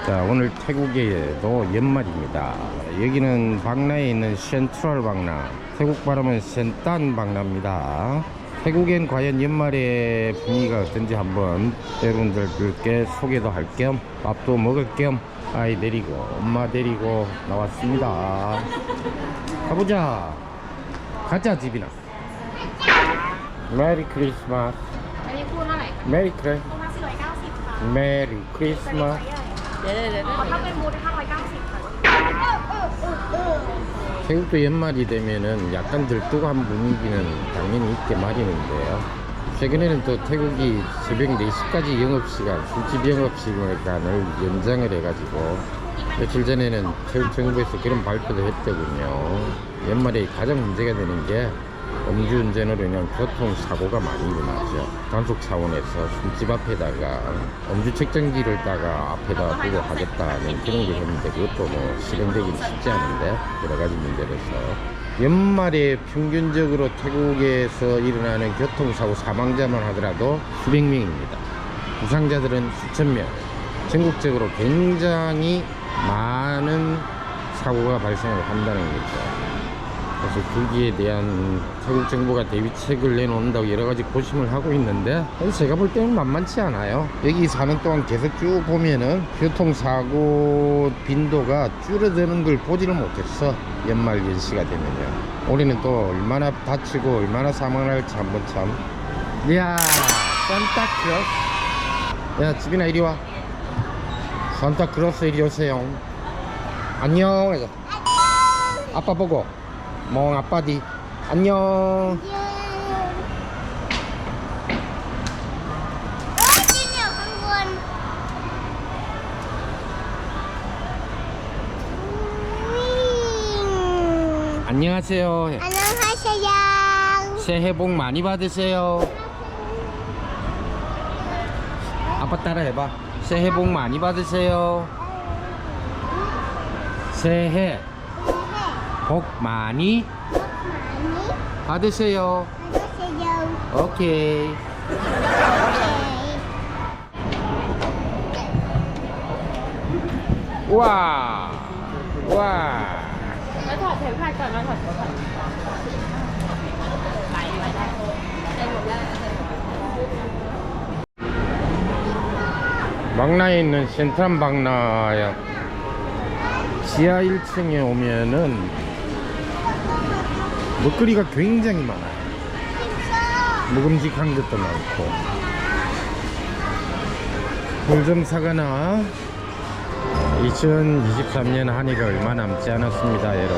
자, 오늘 태국에도 연말입니다. 여기는 방나에 있는 센트럴 방나, 태국 발음은 센딴 방나입니다. 태국엔 과연 연말의 분위기가 어떤지 한번 여러분들께 소개도 할 겸 밥도 먹을 겸 아이 데리고 엄마 데리고 나왔습니다. 가보자. 가자 집이나. 메리 크리스마스. อันนี้คู่เท่าไหร่คะ 메리 크리스마스. คู่ละ490ค่ะ 메리 크리스마스. ถ้าเป็นบูธ590ค่ะ 태국도 연말이 되면은 약간 들뜨거한 분위기는 당연히 있게 마련인데요. 최근에는 또 태국이 새벽 4시까지 영업시간, 술집 영업시간을 연장을 해가지고 며칠 전에는 태국 정부에서 그런 발표도 했더군요. 연말에 가장 문제가 되는 게 음주운전으로 인한 교통사고가 많이 일어나죠. 단속 차원에서 술집 앞에다가 음주 측정기를다가 앞에다 두고 하겠다는 그런 게 했는데 그것도 뭐 실행되기는 쉽지 않은데 여러가지 문제로서 연말에 평균적으로 태국에서 일어나는 교통사고 사망자만 하더라도 수백 명입니다. 부상자들은 수천 명. 전국적으로 굉장히 많은 사고가 발생을 한다는 거죠. 그래서 거기에 대한 태국 정부가 대비책을 내놓는다고 여러가지 고심을 하고 있는데 제가 볼 때는 만만치 않아요. 여기 사는 동안 계속 쭉 보면은 교통사고 빈도가 줄어드는 걸 보지를 못했어. 연말 연시가 되면요. 올해는 또 얼마나 다치고 얼마나 사망을 할지 한번 참. 이야, 산타크로스. 야, 집이나 이리 와. 산타크로스 이리 오세요. 안녕. 아빠 보고 멍 아빠디 안녕. 안녕하세요. 안녕하세요. 새해 복 많이 받으세요. 아빠 따라 해봐. 새해 복 많이 받으세요. 새해 복 많이 받으세요. 오케이. 와, 와. แล้วถอดเข็มขัดก่อนมาถอดเข็มขัดไหลได้ได้หมดแล้ว 망나에 있는 센트럴 방나야 지하 1층에 오면은 먹거리가 굉장히 많아요. 먹음직한 것도 많고 꿀좀 사거나 2023년 한 해가 얼마 남지 않았습니다, 여러분.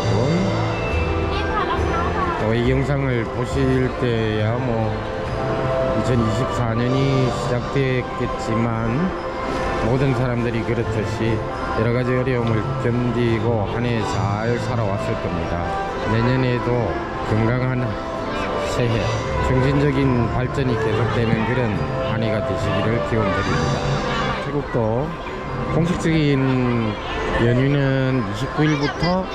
이 영상을 보실 때야 뭐 2024년이 시작됐겠지만 모든 사람들이 그렇듯이 여러가지 어려움을 견디고 한 해 잘 살아왔을 겁니다. 내년에도 건강한 새해, 정신적인 발전이 계속되는 그런 한 해가 되시기를 기원드립니다. 태국도 공식적인 연휴는 29일부터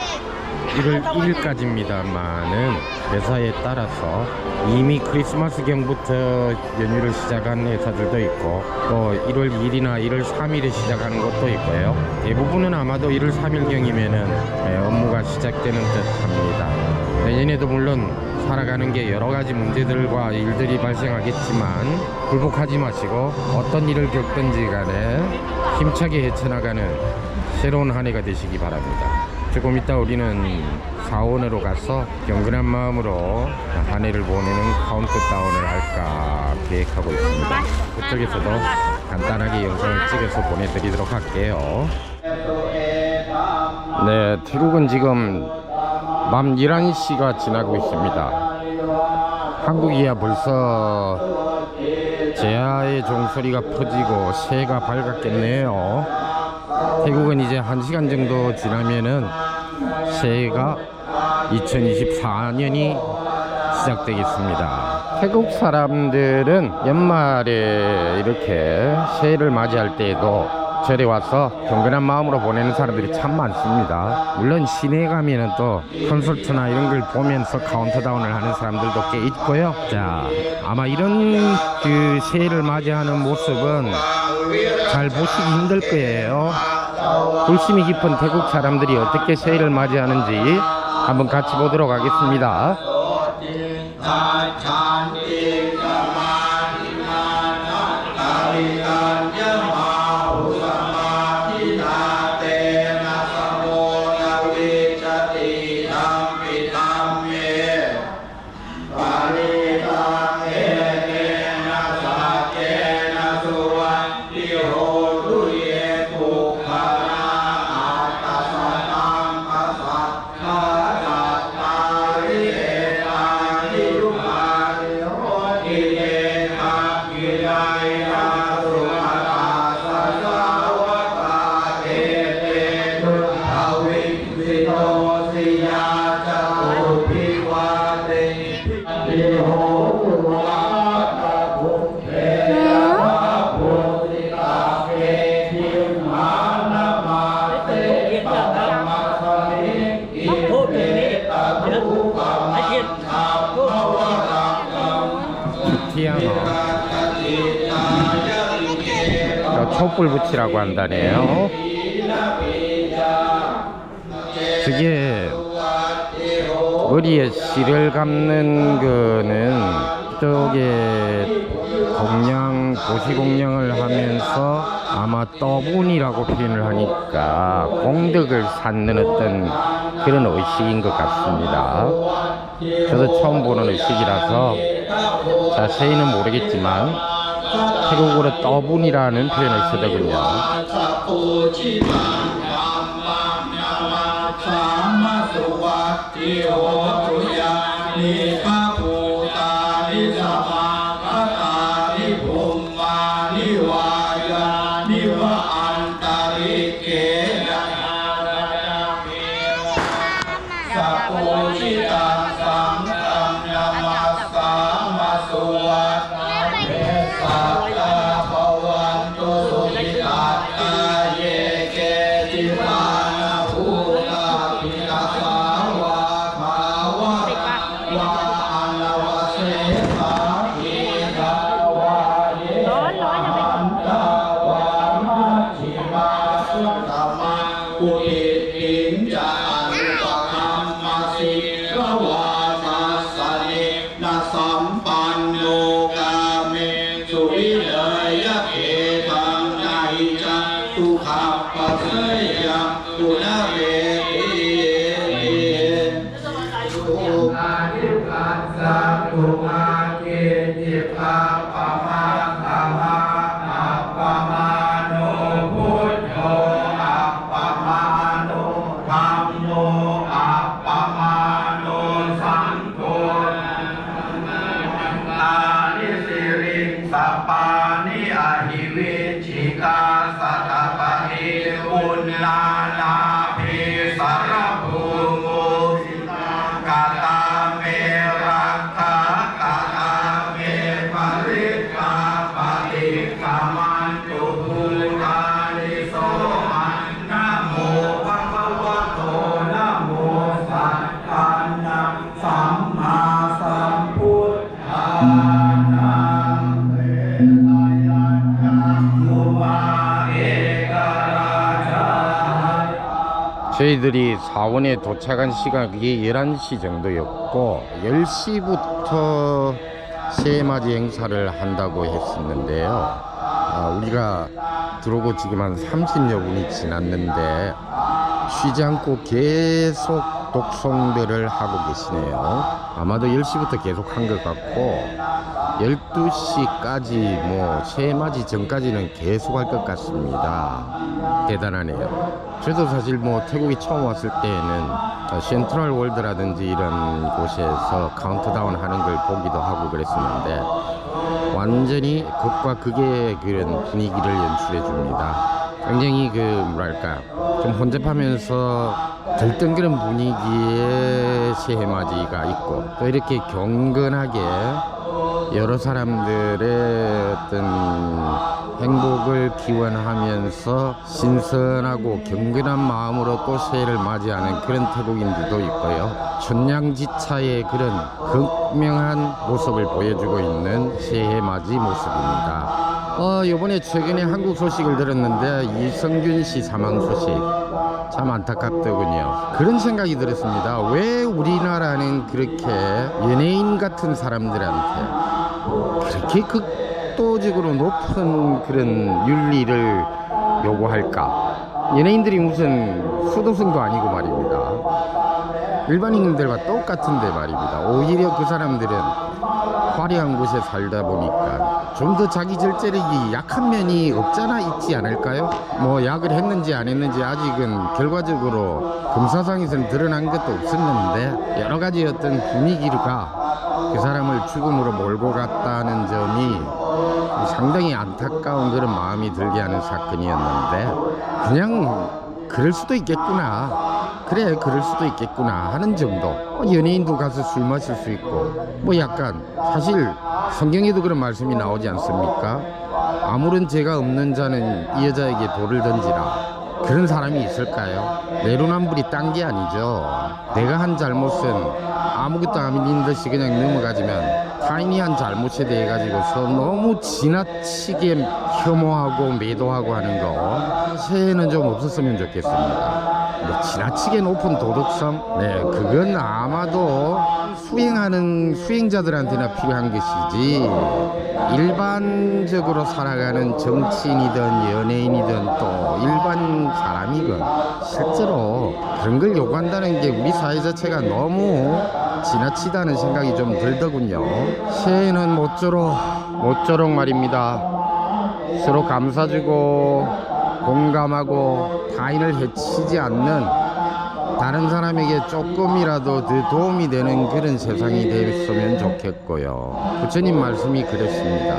1월 1일까지입니다만은 회사에 따라서 이미 크리스마스 경부터 연휴를 시작한 회사들도 있고 또 1월 2일이나 1월 3일에 시작하는 것도 있고요. 대부분은 아마도 1월 3일경이면은 업무가 시작되는 듯 합니다. 내년에도 물론 살아가는 게 여러 가지 문제들과 일들이 발생하겠지만 굴복하지 마시고 어떤 일을 겪든지 간에 힘차게 헤쳐나가는 새로운 한 해가 되시기 바랍니다. 조금 이따 우리는 사원으로 가서 경건한 마음으로 한 해를 보내는 카운트다운을 할까 계획하고 있습니다. 그쪽에서도 간단하게 영상을 찍어서 보내드리도록 할게요. 네, 태국은 지금 밤 11시가 지나고 있습니다. 한국이야 벌써 제야의 종소리가 퍼지고 새해가 밝았겠네요. 태국은 이제 1시간 정도 지나면은 새해가 2024년이 시작되겠습니다. 태국 사람들은 연말에 이렇게 새해를 맞이할 때에도 절에 와서 경건한 마음으로 보내는 사람들이 참 많습니다. 물론 시내에 가면은 또 콘서트나 이런 걸 보면서 카운트다운을 하는 사람들도 꽤 있고요. 자, 아마 이런 그 새해를 맞이하는 모습은 잘 보시기 힘들 거예요. 불심이 깊은 태국 사람들이 어떻게 새해를 맞이하는지 한번 같이 보도록 하겠습니다. 촛불 붙이라고 한다네요. 그게 머리에 실을 감는 거는 저게 공양, 도시 공양을 하면서 아마 떠분이라고 표현을 하니까 공덕을 쌓는 어떤 그런 의식인 것 같습니다. 저도 처음 보는 의식이라서 자세히는 모르겠지만 태국어로 떠분이라는 표현을 쓰더군요. 저희들이 사원에 도착한 시각이 11시 정도였고 10시부터 새해맞이 행사를 한다고 했었는데요. 우리가 들어오고 지금 한 30여 분이 지났는데 쉬지 않고 계속 독송들을 하고 계시네요. 아마도 10시부터 계속 한 것 같고 12시까지 뭐 새해맞이 전까지는 계속 할 것 같습니다. 대단하네요. 저도 사실 뭐 태국이 처음 왔을 때에는 센트럴 월드라든지 이런 곳에서 카운트다운 하는 걸 보기도 하고 그랬었는데 완전히 극과 극의 그런 분위기를 연출해 줍니다. 굉장히 그 뭐랄까 좀 혼잡하면서 들뜬그런 분위기의 새해맞이가 있고 또 이렇게 경건하게 여러 사람들의 어떤 행복을 기원하면서 신선하고 경건한 마음으로 또 새해를 맞이하는 그런 태국인들도 있고요. 천냥지차의 그런 극명한 모습을 보여주고 있는 새해 맞이 모습입니다. 이번에 최근에 한국 소식을 들었는데 이성균 씨 사망 소식 참 안타깝더군요. 그런 생각이 들었습니다. 왜 우리나라는 그렇게 연예인 같은 사람들한테 그렇게 극도적으로 높은 그런 윤리를 요구할까? 연예인들이 무슨 수도승도 아니고 말입니다. 일반인들과 똑같은데 말입니다. 오히려 그 사람들은 화려한 곳에 살다 보니까 좀 더 자기 절제력이 약한 면이 없잖아 있지 않을까요? 뭐 약을 했는지 안 했는지 아직은 결과적으로 검사상에서는 드러난 것도 없었는데 여러 가지 어떤 분위기가 그 사람을 죽음으로 몰고 갔다는 점이 상당히 안타까운 그런 마음이 들게 하는 사건이었는데 그냥 그럴 수도 있겠구나, 그래 그럴 수도 있겠구나 하는 정도. 연예인도 가서 술 마실 수 있고 뭐 약간 사실 성경에도 그런 말씀이 나오지 않습니까? 아무런 죄가 없는 자는 이 여자에게 돌을 던지라. 그런 사람이 있을까요? 내로남불이 딴 게 아니죠. 내가 한 잘못은 아무것도 아닌 듯이 그냥 넘어가지만 타인이 한 잘못에 대해 가지고서 너무 지나치게 혐오하고 매도하고 하는 거 새해는 좀 없었으면 좋겠습니다. 뭐 지나치게 높은 도덕성? 네, 그건 아마도 수행하는 수행자들한테나 필요한 것이지 일반적으로 살아가는 정치인이든 연예인이든 또 일반 사람이건 실제로 그런 걸 요구한다는 게 우리 사회 자체가 너무 지나치다는 생각이 좀 들더군요. 새해는 모쪼록 말입니다. 서로 감사주고 공감하고 타인을 해치지 않는, 다른 사람에게 조금이라도 더 도움이 되는 그런 세상이 됐으면 좋겠고요. 부처님 말씀이 그렇습니다.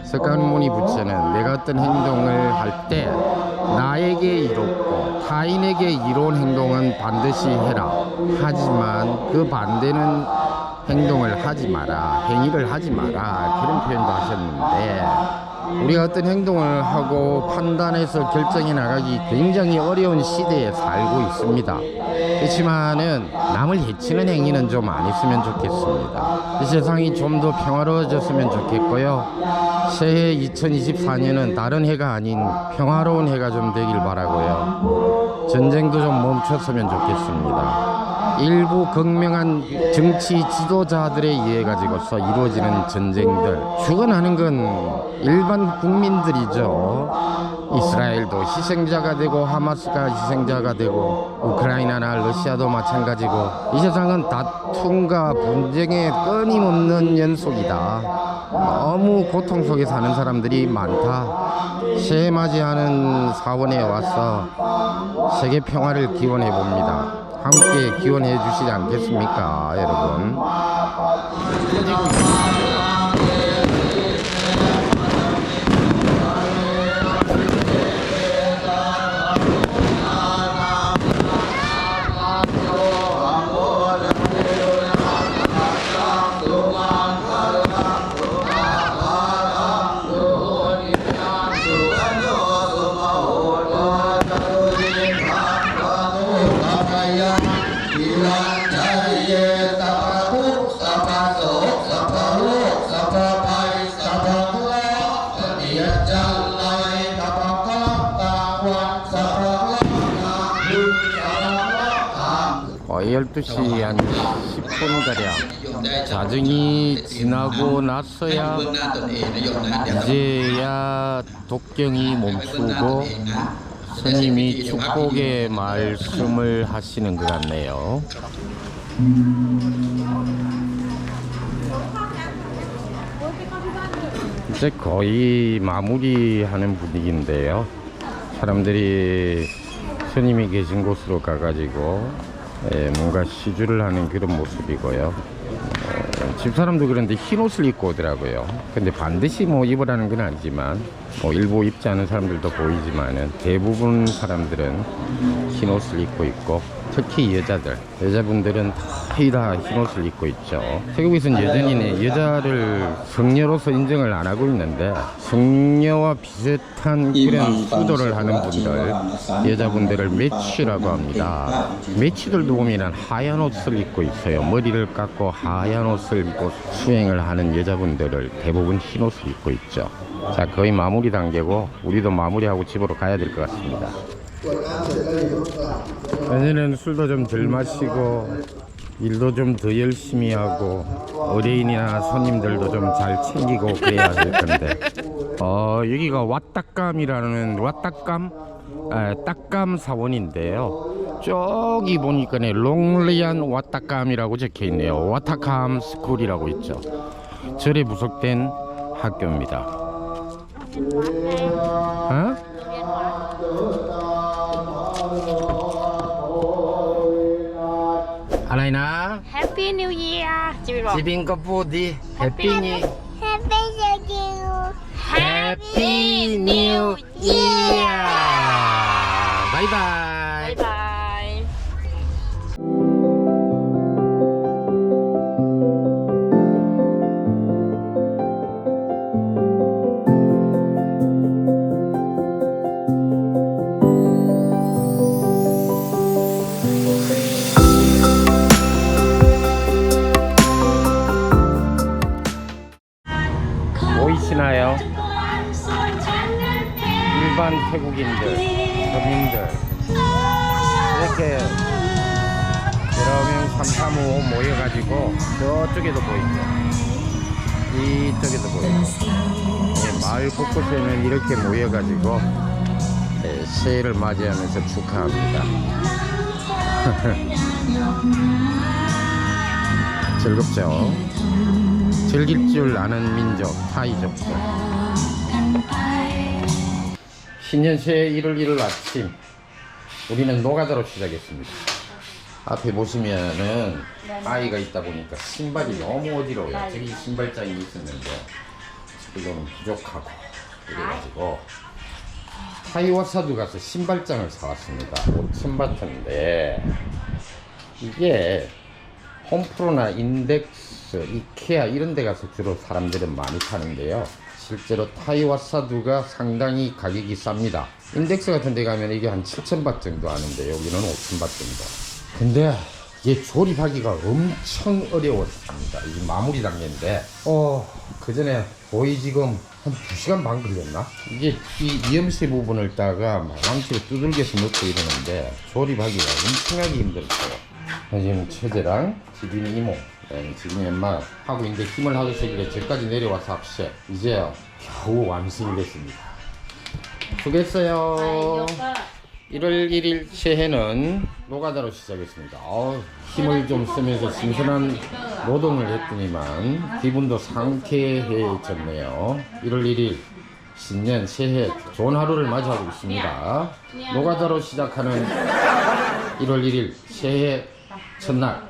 석가모니 부처는 내가 어떤 행동을 할 때 나에게 이롭고 타인에게 이로운 행동은 반드시 해라. 하지만 그 반대는 행동을 하지 마라, 행위를 하지 마라, 그런 표현도 하셨는데 우리가 어떤 행동을 하고 판단해서 결정해 나가기 굉장히 어려운 시대에 살고 있습니다. 그렇지만은 남을 해치는 행위는 좀 안 했으면 좋겠습니다. 이 세상이 좀 더 평화로워졌으면 좋겠고요. 새해 2024년은 다른 해가 아닌 평화로운 해가 좀 되길 바라고요. 전쟁도 좀 멈췄으면 좋겠습니다. 일부 극명한 정치 지도자들에 의해 가지고서 이루어지는 전쟁들, 죽어나는 건 일반 국민들이죠. 이스라엘도 희생자가 되고 하마스가 희생자가 되고 우크라이나나 러시아도 마찬가지고 이 세상은 다툼과 분쟁의 끊임없는 연속이다. 너무 고통 속에 사는 사람들이 많다. 새해 맞이하는 사원에 와서 세계 평화를 기원해 봅니다. 함께 기원해 주시지 않겠습니까, 여러분? 거의 12시 한 10분가량 자정이 지나고 나서야 이제야 독경이 멈추고 스님이 축복의 말씀을 하시는 것 같네요. 이제 거의 마무리하는 분위기인데요. 사람들이 스님이 계신 곳으로 가가지고 뭔가 시주를 하는 그런 모습이고요. 집사람도 그런데 흰 옷을 입고 오더라고요. 근데 반드시 뭐 입으라는 건 아니지만 뭐 일부 입지 않은 사람들도 보이지만은 대부분 사람들은 흰 옷을 입고 있고 특히 여자분들은 다 흰옷을 입고 있죠. 태국에서는 여전히 여자를 성녀로서 인정을 안 하고 있는데 성녀와 비슷한 그런 수도를 하는 분들, 여자분들을 메치라고 합니다. 메치들도 보면 하얀 옷을 입고 있어요. 머리를 깎고 하얀 옷을 입고 수행을 하는 여자분들을 대부분 흰 옷을 입고 있죠. 자, 거의 마무리 단계고 우리도 마무리하고 집으로 가야 될 것 같습니다. 내년에는 술도 좀 덜 마시고 일도 좀 더 열심히 하고 의뢰인이나 손님들도 좀 잘 챙기고 그래야 될 건데 여기가 왓따감이라는 딱감 사원인데요. 저기 보니까 롱리안 왓따감이라고 적혀있네요. 와타캄 스쿨이라고 있죠. 절에 부속된 학교입니다. 어? 알아이나? Happy New Year. 지빈 거푸디 해피니 해피 뉴 이어. 바이바이. 바이바이. 보이시나요? 일반 태국인들, 서민들 이렇게 여러 명 335 모여가지고 저쪽에도 보이죠. 이쪽에도 보이죠. 마을 곳곳에는 이렇게 모여가지고 새해를 맞이하면서 축하합니다. 즐겁죠? 즐길 줄 아는 민족 타이족들. 신년 새해 1월 1일 아침 우리는 노가다로 시작했습니다. 앞에 보시면은 아이가 있다 보니까 신발이 너무 어지러워요. 저기 신발장이 있었는데 지금 부족하고 그래가지고 타이와사두 가서 신발장을 사왔습니다. 5,000바트인데 이게 홈프로나 인덱스, 이케아 이런 데 가서 주로 사람들은 많이 사는데요. 실제로 타이와사두가 상당히 가격이 쌉니다. 인덱스 같은 데 가면 이게 한 7,000바 정도 하는데 여기는 5,000바 정도. 근데 이게 조립하기가 엄청 어려웠습니다. 이게 마무리 단계인데 그 전에 거의 지금 한 2시간 반 걸렸나? 이게 이 이염새 부분을 따가 망치로 두들겨서 넣고 이러는데 조립하기가 엄청나게 힘들었어요. 지금 처제랑 지빈이 이모, 지빈이 엄마 하고 있는데 힘을 하셔서 저까지 내려와서 합체 이제 겨우 완성이 됐습니다. 수고했어요. 1월 1일 새해는 노가다로 시작했습니다. 힘을 좀 쓰면서 신선한 노동을 했더니만 기분도 상쾌해졌네요. 1월 1일 신년 새해 좋은 하루를 맞이하고 있습니다. 노가다로 시작하는 1월 1일 새해 첫날